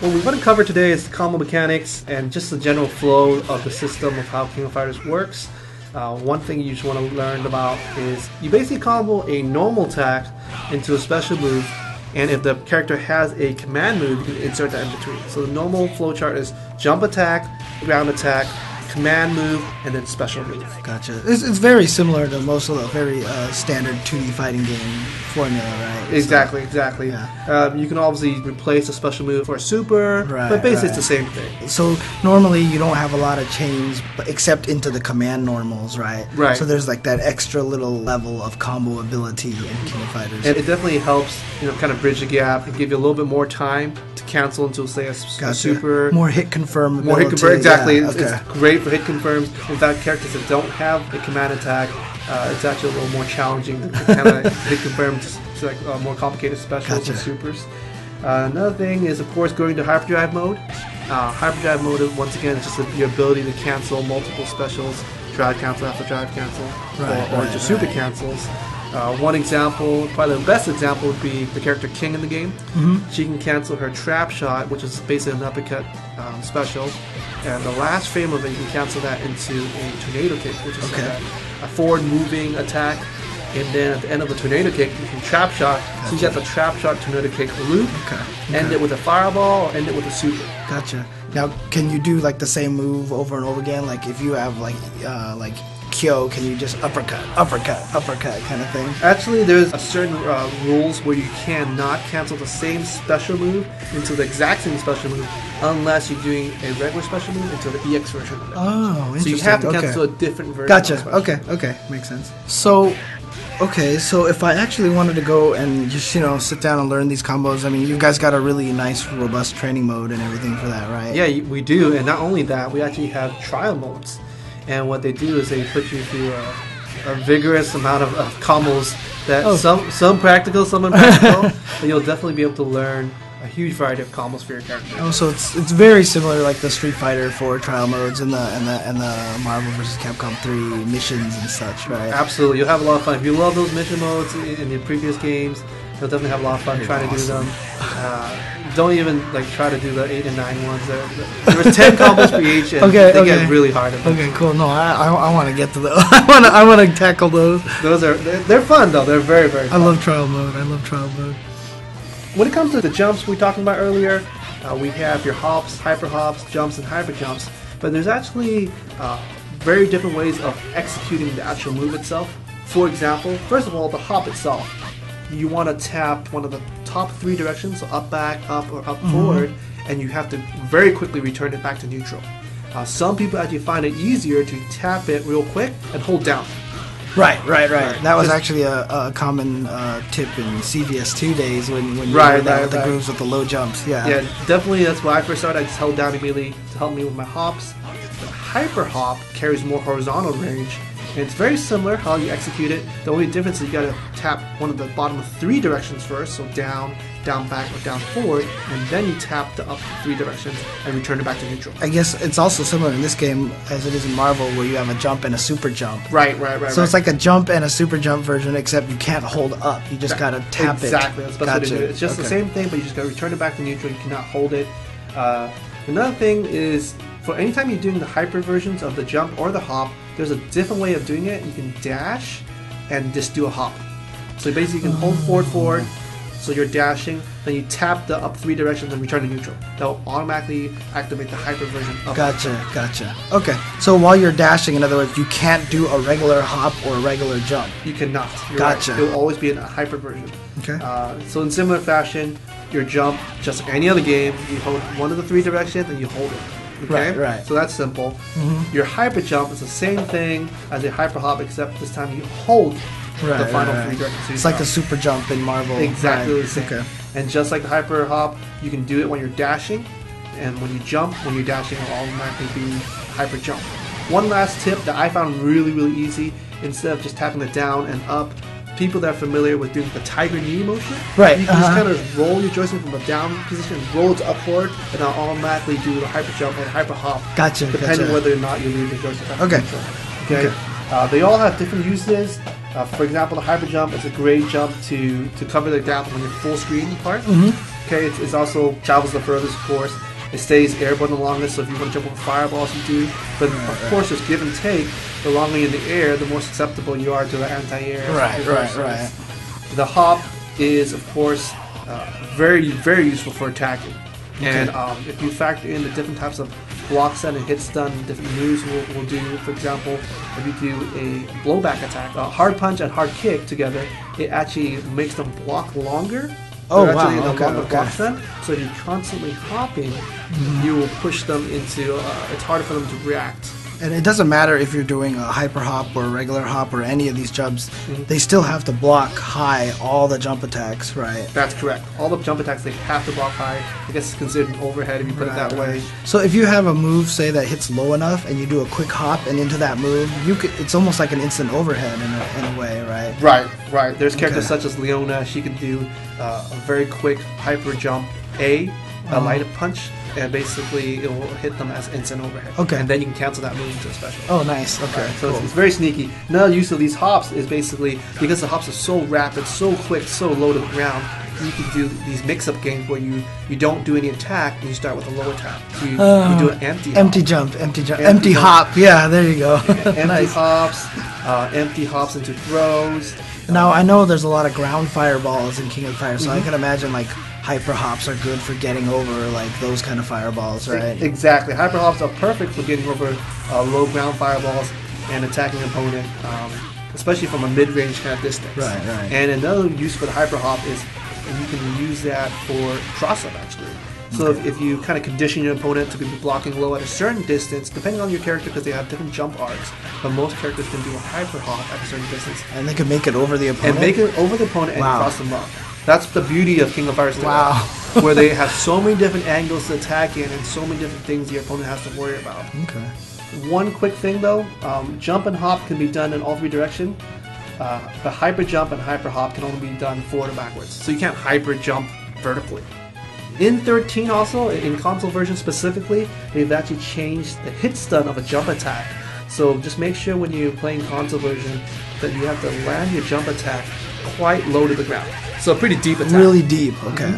What we want to cover today is combo mechanics and just the general flow of the system of how King of Fighters works. One thing you just want to learn about is you basically combo a normal attack into a special move, and if the character has a command move, you can insert that in between. So the normal flowchart is jump attack, ground attack, command move, and then special move. Gotcha. It's very similar to most of the very standard 2D fighting game formula, right? Exactly, so, exactly. Yeah. You can obviously replace a special move for a super, but basically it's the same thing. So normally you don't have a lot of chains, except into the command normals, right? Right. So there's like that extra little level of combo ability in King of Fighters. And it definitely helps, kind of bridge the gap and give you a little bit more time to cancel into, say, a super. More hit confirm ability. More hit confirm, exactly. Yeah, okay. It's great for hit confirms. In fact, characters that don't have a command attack, it's actually a little more challenging to kind of hit confirm to like more complicated specials and supers. Another thing is, of course, going to hyperdrive mode. Hyperdrive mode, once again, is just your ability to cancel multiple specials, drive cancel after drive cancel, or just super cancels. One example, probably the best example, would be the character King in the game. She can cancel her trap shot, which is basically an uppercut special, and the last frame of it, you can cancel that into a tornado kick, which is a forward moving attack. And then at the end of the tornado kick, you can trap shot. So you got the trap shot tornado kick loop. End it with a fireball, or end it with a super. Gotcha. Now, can you do like the same move over and over again? Like if you have like Kyo, can you just uppercut kind of thing? Actually, there's a certain rules where you cannot cancel the same special move into the exact same special move unless you're doing a regular special move into the EX version of it. Oh, interesting. So you have to cancel a different version. Gotcha. Okay, makes sense. So if I actually wanted to go and just sit down and learn these combos, I mean, you guys got a really nice, robust training mode and everything for that, right? Yeah, we do, and not only that, we actually have trial modes. And what they do is they put you through a vigorous amount of combos that some practical, some impractical, but you'll definitely be able to learn a huge variety of combos for your character. Oh, so it's very similar like the Street Fighter 4 trial modes and the Marvel vs. Capcom 3 missions and such, right? Absolutely, you'll have a lot of fun. If you love those mission modes in the previous games, you'll definitely have a lot of fun trying to do them. Don't even try to do the 8 and 9 ones. There's 10 combos for each, and they get really hard. Okay, cool. No, I want to get to those. I want to tackle those. They're fun though. They're very, very fun. I love trial mode. When it comes to the jumps we were talking about earlier, we have your hops, hyper hops, jumps, and hyper jumps. But there's actually very different ways of executing the actual move itself. For example, first of all, the hop itself. You want to tap one of the top 3 directions, so up, back, up, or up, forward, and you have to very quickly return it back to neutral. Some people actually find it easier to tap it real quick and hold down. Right. That was actually a common tip in CVS2 days when you were there with the grooves with the low jumps. Yeah, definitely. That's why I first started. I just held down immediately to help me with my hops. The hyper hop carries more horizontal range. And it's very similar how you execute it. The only difference is you gotta tap one of the bottom of 3 directions first, so down, down back, or down forward, and then you tap the up 3 directions and return it back to neutral. I guess it's also similar in this game as it is in Marvel, where you have a jump and a super jump. Right. So it's like a jump and a super jump version, except you can't hold up. You just gotta tap it. Exactly. That's the best way to do it. It's just the same thing, but you just gotta return it back to neutral. You cannot hold it. Another thing is, for anytime you're doing the hyper versions of the jump or the hop, there's a different way of doing it. You can dash and just do a hop. So basically you can hold forward, so you're dashing, then you tap the up 3 directions and return to neutral. That will automatically activate the hyper version of Gotcha. Okay, so while you're dashing, in other words, you can't do a regular hop or a regular jump. You cannot. Gotcha. Right. It will always be in a hyper version. Okay. So in similar fashion, your jump, just like any other game, you hold one of the 3 directions and you hold it. Okay? Right. So that's simple. Your hyper jump is the same thing as a hyper hop, except this time you hold the final 3 directions. It's like the super jump in Marvel. Exactly the same. Okay. And just like the hyper hop, you can do it when you're dashing, and when you jump, when you're dashing, it will automatically be hyper jump. One last tip that I found really, really easy, instead of just tapping it down and up, people that are familiar with doing the tiger knee motion, right? You can just kind of roll your joystick from a down position, roll it upward, and I'll automatically do the hyper jump or hyper hop. Gotcha. Depending whether or not you leave the joystick. Okay. They all have different uses. For example, the hyper jump is a great jump to cover the gap on your full screen part. Okay, it's also travels the furthest, of course. It stays airborne the longest, so if you want to jump over fireballs, you do. But of course, there's give and take. The longer you're in the air, the more susceptible you are to the anti-air. Right. The hop is, of course, very, very useful for attacking. Okay. And if you factor in the different types of blocks and hits done, different moves will do. For example, if you do a blowback attack, a hard punch and hard kick together, it actually makes them block longer. Oh, They're wow. actually in a longer Okay. block stun. So if you're constantly hopping, you will push them into. It's harder for them to react. And it doesn't matter if you're doing a hyper hop or a regular hop or any of these jumps, they still have to block high all the jump attacks, right? That's correct. All the jump attacks, they have to block high. I guess it's considered an overhead if you put it that way. So if you have a move, say, that hits low enough and you do a quick hop and into that move, it's almost like an instant overhead in a way, right? Right. There's characters such as Leona. She can do a very quick hyper jump a light punch, and basically it will hit them as instant overhead. Okay. And then you can cancel that move into a special. Oh, nice. Okay. So it's very sneaky. Another use of these hops is basically because the hops are so rapid, so quick, so low to the ground. You can do these mix-up games where you don't do any attack and you start with a low attack. So you do an empty hop. Empty hop. Yeah, there you go. Empty hops, empty hops into throws. Now I know there's a lot of ground fireballs in King of Fighters, so I can imagine like hyper hops are good for getting over like those kind of fireballs, right? Exactly. Hyper hops are perfect for getting over low ground fireballs and attacking an opponent, especially from a mid-range kind of distance. Right. And another use for the hyper hop is you can use that for cross-up actually. So if you kind of condition your opponent to be blocking low at a certain distance, depending on your character, because they have different jump arcs, but most characters can do a hyper hop at a certain distance. And they can make it over the opponent? And make it over the opponent and cross them up. That's the beauty of King of Fighters XIII. Wow. Where they have so many different angles to attack in and so many different things your opponent has to worry about. Okay. One quick thing though, jump and hop can be done in all three directions. The hyper jump and hyper hop can only be done forward and backwards. So you can't hyper jump vertically. In 13 also, in console version specifically, they've actually changed the hit stun of a jump attack. So just make sure when you're playing console version that you have to land your jump attack quite low to the ground. So a pretty deep attack. Really deep. Okay.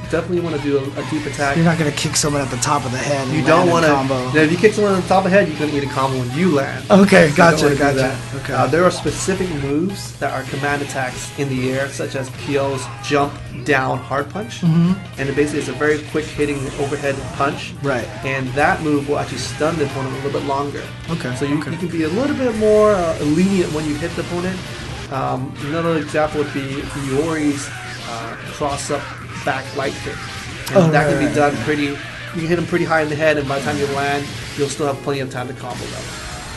Definitely want to do a deep attack. You're not going to kick someone at the top of the head. You don't want to. combo. If you kick someone on the top of the head, you're going to eat a combo when you land. Okay, gotcha. Okay. There are specific moves that are command attacks in the air, such as PO's jump down hard punch, and it basically is a very quick hitting overhead punch. Right. And that move will actually stun the opponent a little bit longer. Okay. So you can be a little bit more lenient when you hit the opponent. Another example would be Iori's cross-up back light kick. And that can be done pretty. You can hit him pretty high in the head, and by the time you land, you'll still have plenty of time to combo them.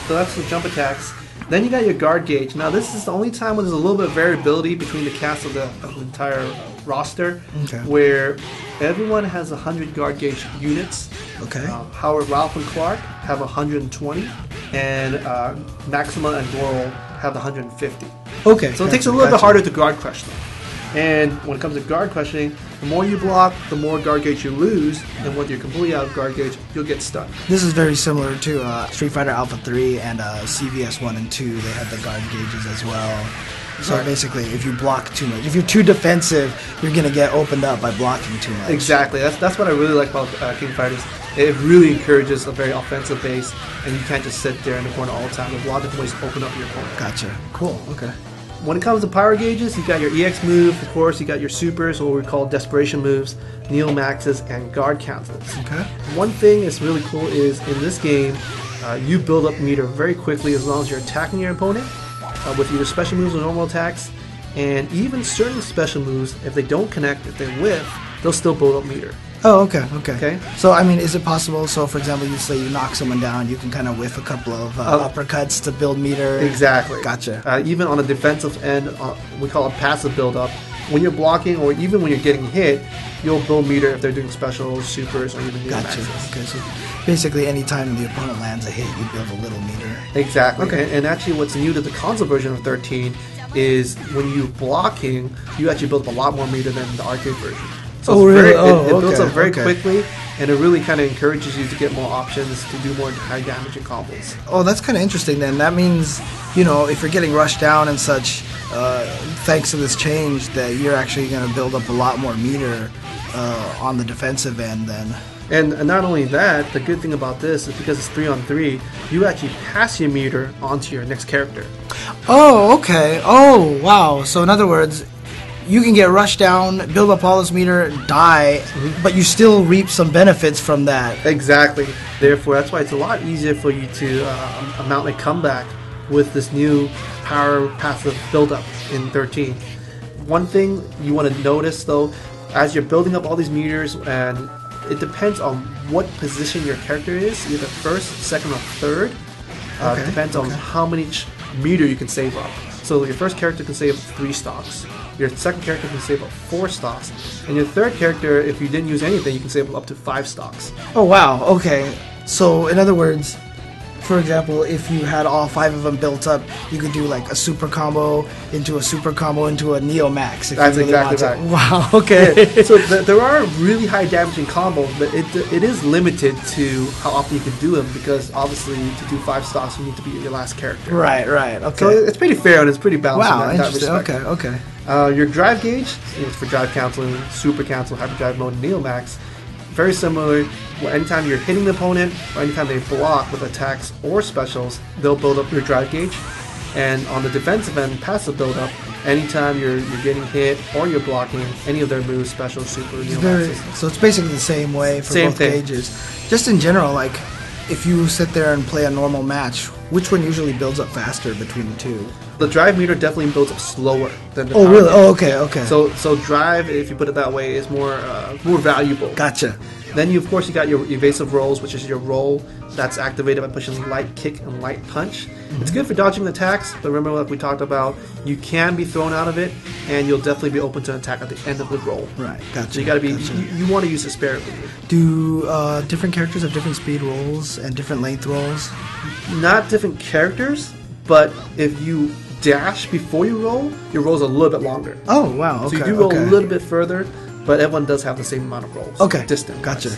So that's the jump attacks. Then you got your guard gauge. Now this is the only time when there's a little bit of variability between the cast of the entire roster, where everyone has 100 guard gauge units. Okay. Howard, Ralph, and Clark have 120, and Maxima and Doral have 150. Okay. So it takes a little bit harder to guard crush them. And when it comes to guard crushing, the more you block, the more guard gauge you lose, and when you're completely out of guard gauge, you'll get stunned. This is very similar to Street Fighter Alpha 3 and CVS 1 and 2. They had the guard gauges as well. So basically, if you block too much, if you're too defensive, you're going to get opened up by blocking too much. Exactly. That's what I really like about King of Fighters. It really encourages a very offensive base, and you can't just sit there in the corner all the time. There's a lot of different ways to open up your opponent. Gotcha. Cool. Okay. When it comes to power gauges, you got your EX move, of course, you got your supers, or what we call desperation moves, Neo Maxes, and guard cancels. Okay. One thing that's really cool is in this game, you build up meter very quickly as long as you're attacking your opponent with either special moves or normal attacks, and even certain special moves, if they don't connect, if they whiff, they'll still build up meter. Oh, okay. So, I mean, is it possible, so for example, you say you knock someone down, you can kind of whiff a couple of uppercuts to build meter? Exactly. Gotcha. Even on the defensive end, we call it passive build-up. When you're blocking, or even when you're getting hit, you'll build meter if they're doing specials, supers, or even Gotcha. Okay, so basically anytime the opponent lands a hit, you build a little meter. Exactly. Okay. And actually what's new to the console version of 13 is when you're blocking, you actually build up a lot more meter than the arcade version. So really? it builds up very quickly, and it really kind of encourages you to get more options to do more high damage and combos. Oh, that's kind of interesting then. That means, you know, if you're getting rushed down and such, thanks to this change, that you're actually going to build up a lot more meter on the defensive end then. And not only that, the good thing about this is because it's 3-on-3, you actually pass your meter onto your next character. Oh, okay. Oh, wow. So in other words, you can get rushed down, build up all this meter, die, but you still reap some benefits from that. Exactly. Therefore, that's why it's a lot easier for you to mount a comeback with this new power passive buildup in 13. One thing you want to notice, though, as you're building up all these meters, and it depends on what position your character is, either first, second, or third. Depends on how much meter you can save up. So your first character can save 3 stocks. Your second character can save up 4 stocks. And your third character, if you didn't use anything, you can save up to 5 stocks. Oh, wow. Okay. So, in other words, for example, if you had all 5 of them built up, you could do like a super combo into a Neo Max. If That's you really exactly right. Wow, okay. So there are really high damaging combos, but it is limited to how often you can do them, because obviously to do 5 stocks you need to be your last character. Right, okay. So it's pretty fair and it's pretty balanced. Wow, in that interesting. respect. Okay. Your drive gauge is for drive canceling, super cancel, hyperdrive mode, and Neo Max. Very similar. Anytime you're hitting the opponent, or anytime they block with attacks or specials, they'll build up your drive gauge. And on the defensive end, passive build up, anytime you're getting hit or you're blocking any of their moves, special, super, Neo Maxes. So it's basically the same way for both gauges. Just in general, like if you sit there and play a normal match, which one usually builds up faster between the two? The drive meter definitely builds up slower than the power power really? meter. Oh, okay. So drive, if you put it that way, is more valuable. Gotcha. Then of course you got your evasive rolls, which is your roll that's activated by pushing light kick and light punch. It's good for dodging attacks, but remember, like we talked about, you can be thrown out of it, and you'll definitely be open to an attack at the end of the roll. Right, gotcha. So you got to be you want to use it sparingly. Do different characters have different speed rolls and different length rolls? Not different characters, but if you dash before you roll, your roll's a little bit longer. Oh wow! Okay, so you do roll a little bit further, but everyone does have the same amount of rolls. Okay, distant. Gotcha.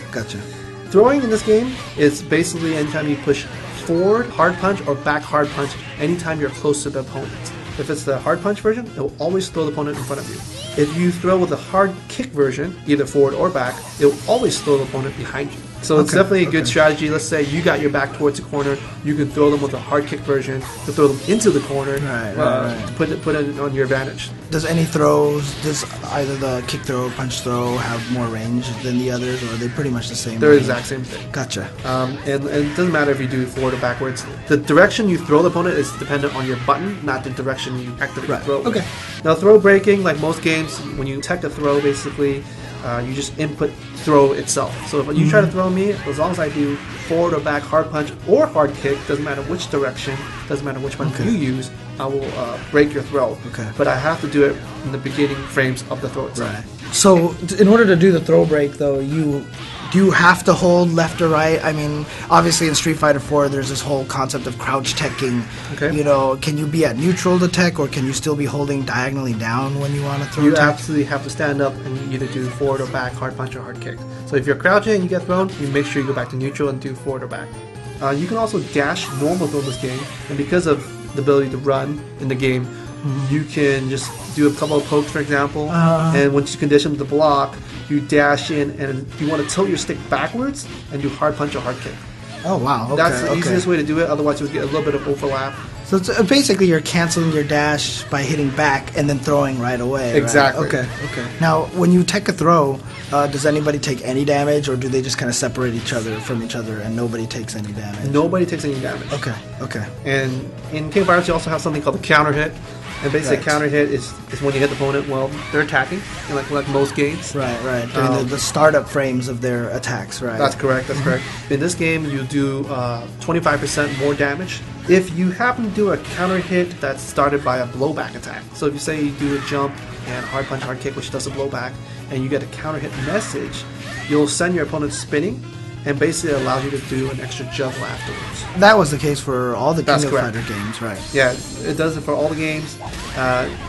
Throwing in this game is basically anytime you push forward hard punch or back hard punch anytime you're close to the opponent. If it's the hard punch version, it will always throw the opponent in front of you. If you throw with the hard kick version, either forward or back, it will always throw the opponent behind you. So it's definitely a good strategy. Let's say you got your back towards the corner, you can throw them with a hard kick version to throw them into the corner, to put it on your advantage. Does either the kick throw or punch throw have more range than the others, or are they pretty much the same? They're the range? exact same thing. Gotcha. And it doesn't matter if you do it forward or backwards. The direction you throw the opponent is dependent on your button, not the direction you activate the throw. Okay. Now throw breaking, like most games, when you tech a throw, basically, you just input throw itself. So if you try to throw me, as long as I do forward or back hard punch or hard kick, doesn't matter which direction, doesn't matter which one you use, I will break your throw. Okay. But I have to do it in the beginning frames of the throw itself. Right. So in order to do the throw break, though, do you have to hold left or right? I mean, obviously in Street Fighter 4, there's this whole concept of crouch teching. Okay. You know, can you be at neutral to tech, or can you still be holding diagonally down when you want to throw? You tech? absolutely have to stand up and either do forward or back, hard punch or hard kick. So if you're crouching and you get thrown, you make sure you go back to neutral and do forward or back. You can also dash normal through this game, and because of the ability to run in the game, you can just do a couple of pokes, for example, and once you condition the block, you dash in, and you want to tilt your stick backwards and do hard punch or hard kick. Oh wow! Okay, that's the easiest way to do it. Otherwise, you'll get a little bit of overlap. So it's, basically, you're canceling your dash by hitting back and then throwing right away. Exactly. Right? Okay. Now, when you tech a throw, does anybody take any damage, or do they just kind of separate each other from each other and nobody takes any damage? Nobody takes any damage. Okay. And in King of Fighters, you also have something called the counter hit. And basically, counter hit is when you hit the opponent while they're attacking, like most games. Right. During the startup frames of their attacks, right? That's correct. In this game, you do 25% more damage if you happen to do a counter hit that's started by a blowback attack. So if you say you do a jump and hard punch, hard kick, which does a blowback, and you get a counter hit message, you'll send your opponent spinning, and basically allows you to do an extra juggle afterwards. That was the case for all the King of correct. Fighter games, right? Yeah, it does it for all the games.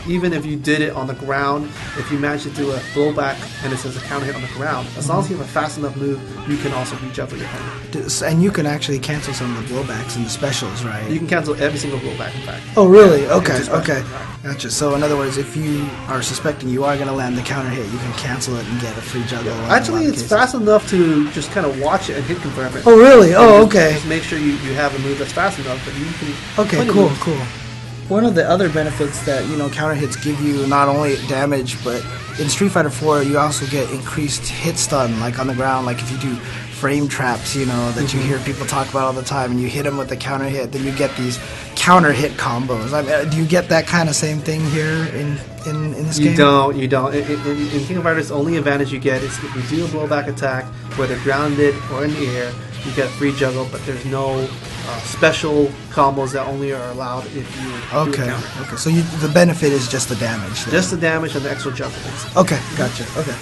Even if you did it on the ground, if you manage to do a blowback and it says a counter hit on the ground, as long as you have a fast enough move, you can also re-juggle your opponent. And you can actually cancel some of the blowbacks and the specials, right? You can cancel every single blowback, in fact. Oh, really? Yeah, okay, special, okay. right. Gotcha. So, in other words, if you are suspecting you are going to land the counter hit, you can cancel it and get a free juggle. Actually, it's fast enough to just kind of watch it and hit confirm it. Oh, really? Oh, okay. Just make sure you have a move that's fast enough, but you can... Okay, cool, cool. One of the other benefits that, counter hits give you, not only damage, but in Street Fighter 4, you also get increased hit stun, like on the ground, like if you do frame traps, that you hear people talk about all the time, and you hit them with the counter hit, then you get these counter hit combos. I mean, do you get that kind of same thing here in this game? You don't. In King of Fighters, the only advantage you get is if you do a blowback attack, whether grounded or in the air, you get a free juggle, but there's no special combos that only are allowed if you do a counter. Okay, so the benefit is just the damage then. Just the damage and the extra juggles. Okay, gotcha, okay.